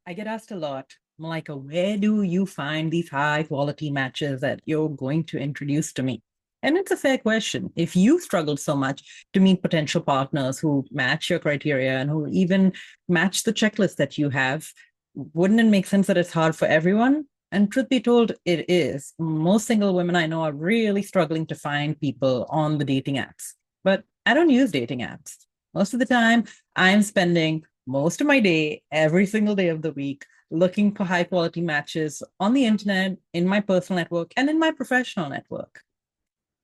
I get asked a lot, Malika, where do you find these high quality matches that you're going to introduce to me? And it's a fair question. If you struggled so much to meet potential partners who match your criteria and who even match the checklist that you have, wouldn't it make sense that it's hard for everyone? And truth be told, it is. Most single women I know are really struggling to find people on the dating apps. But I don't use dating apps. Most of the time, I'm spending most of my day, every single day of the week, looking for high quality matches on the internet, in my personal network, and in my professional network.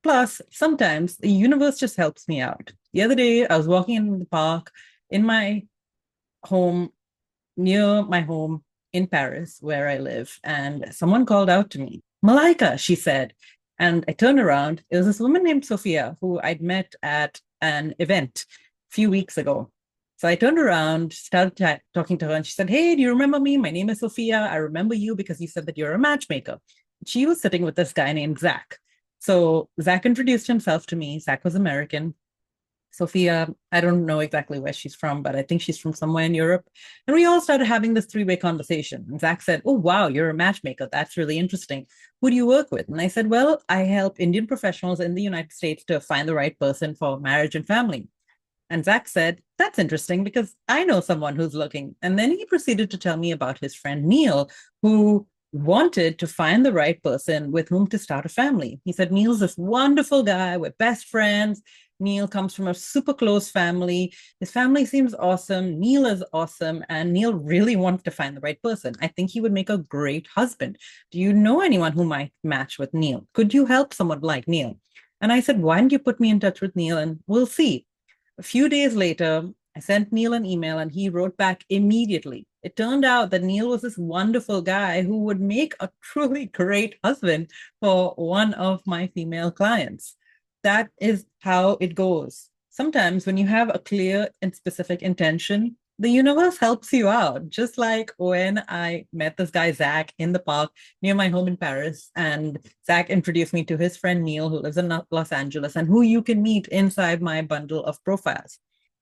Plus, sometimes the universe just helps me out. The other day, I was walking in the park in my home, near my home in Paris, where I live, and someone called out to me, Malika, she said. And I turned around. It was this woman named Sophia who I'd met at an event a few weeks ago. So I turned around, started talking to her, and she said, Hey, do you remember me? My name is Sophia. I remember you because you said that you're a matchmaker. She was sitting with this guy named Zach. So Zach introduced himself to me. Zach was American. Sophia, I don't know exactly where she's from, but I think she's from somewhere in Europe. And we all started having this three-way conversation. And Zach said, Oh, wow, you're a matchmaker. That's really interesting. Who do you work with? And I said, Well, I help Indian professionals in the United States to find the right person for marriage and family. And Zach said, That's interesting because I know someone who's looking. And then he proceeded to tell me about his friend Neil, who wanted to find the right person with whom to start a family. He said, Neil's this wonderful guy. We're best friends. Neil comes from a super close family. His family seems awesome. Neil is awesome. And Neil really wants to find the right person. I think he would make a great husband. Do you know anyone who might match with Neil? Could you help someone like Neil? And I said, Why don't you put me in touch with Neil and we'll see. A few days later, I sent Neil an email and he wrote back immediately. It turned out that Neil was this wonderful guy who would make a truly great husband for one of my female clients. That is how it goes. Sometimes when you have a clear and specific intention, the universe helps you out. Just like when I met this guy, Zach, in the park near my home in Paris, and Zach introduced me to his friend Neil, who lives in Los Angeles, and who you can meet inside my bundle of profiles.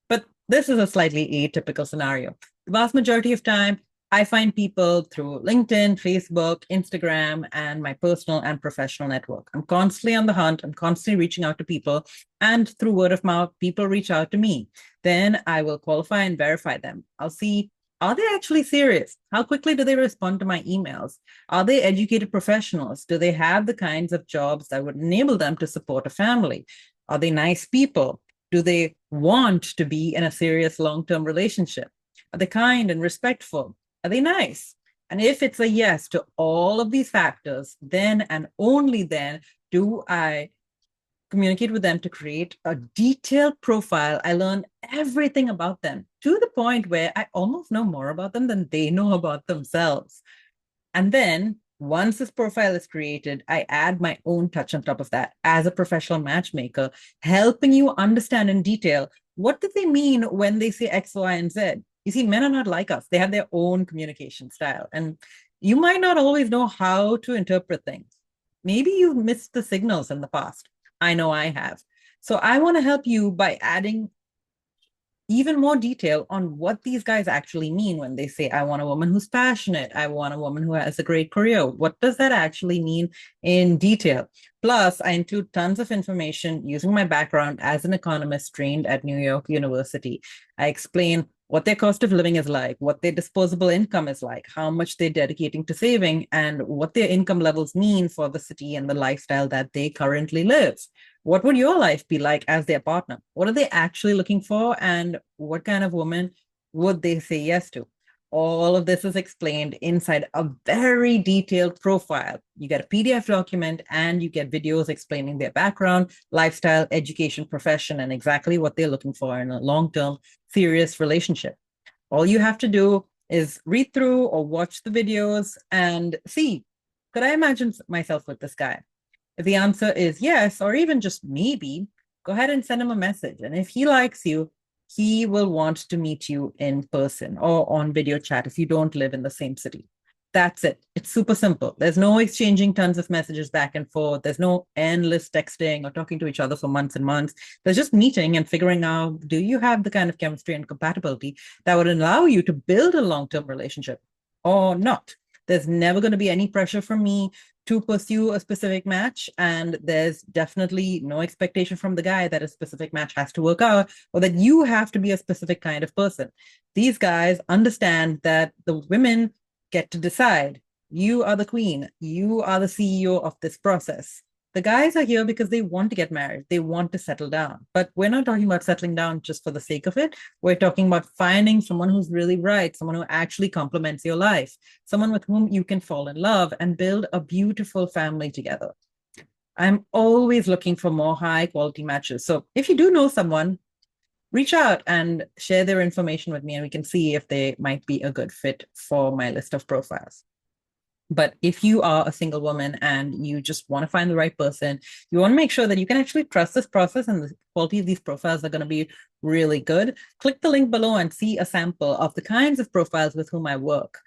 But this is a slightly atypical scenario. The vast majority of time, I find people through LinkedIn, Facebook, Instagram, and my personal and professional network. I'm constantly on the hunt. I'm constantly reaching out to people. And through word of mouth, people reach out to me. Then I will qualify and verify them. I'll see, are they actually serious? How quickly do they respond to my emails? Are they educated professionals? Do they have the kinds of jobs that would enable them to support a family? Are they nice people? Do they want to be in a serious long-term relationship? Are they kind and respectful? Are they nice? And if it's a yes to all of these factors, then and only then do I communicate with them to create a detailed profile. I learn everything about them to the point where I almost know more about them than they know about themselves. And then once this profile is created, I add my own touch on top of that as a professional matchmaker, helping you understand in detail what do they mean when they say X, Y, and Z. You see, men are not like us. They have their own communication style. And you might not always know how to interpret things. Maybe you've missed the signals in the past. I know I have. So I want to help you by adding even more detail on what these guys actually mean when they say, I want a woman who's passionate. I want a woman who has a great career. What does that actually mean in detail? Plus, I include tons of information using my background as an economist trained at New York University. I explain what their cost of living is like, what their disposable income is like, how much they're dedicating to saving, and what their income levels mean for the city and the lifestyle that they currently live. What would your life be like as their partner? What are they actually looking for? And what kind of woman would they say yes to? All of this is explained inside a very detailed profile. You get a PDF document and you get videos explaining their background, lifestyle, education, profession, and exactly what they're looking for in a long-term, serious relationship. All you have to do is read through or watch the videos and see, could I imagine myself with this guy? If the answer is yes, or even just maybe, go ahead and send him a message. And if he likes you, he will want to meet you in person or on video chat if you don't live in the same city. That's it. It's super simple. There's no exchanging tons of messages back and forth. There's no endless texting or talking to each other for months and months. There's just meeting and figuring out, do you have the kind of chemistry and compatibility that would allow you to build a long-term relationship? or not. There's never going to be any pressure from me to pursue a specific match. And there's definitely no expectation from the guy that a specific match has to work out or that you have to be a specific kind of person. These guys understand that the women get to decide. You are the queen. You are the CEO of this process. The guys are here because they want to get married. They want to settle down. But we're not talking about settling down just for the sake of it. We're talking about finding someone who's really right, someone who actually complements your life, someone with whom you can fall in love and build a beautiful family together. I'm always looking for more high quality matches. So if you do know someone, reach out and share their information with me, and we can see if they might be a good fit for my list of profiles. But if you are a single woman and you just want to find the right person, you want to make sure that you can actually trust this process and the quality of these profiles are going to be really good. Click the link below and see a sample of the kinds of profiles with whom I work.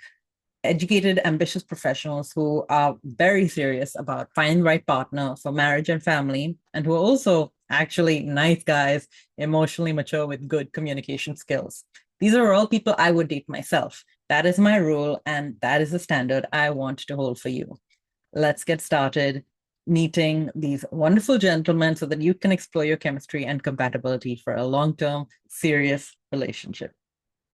Educated, ambitious professionals who are very serious about finding the right partner for marriage and family, and who are also actually nice guys, emotionally mature with good communication skills. These are all people I would date myself. That is my rule, and that is the standard I want to hold for you. Let's get started meeting these wonderful gentlemen so that you can explore your chemistry and compatibility for a long-term, serious relationship.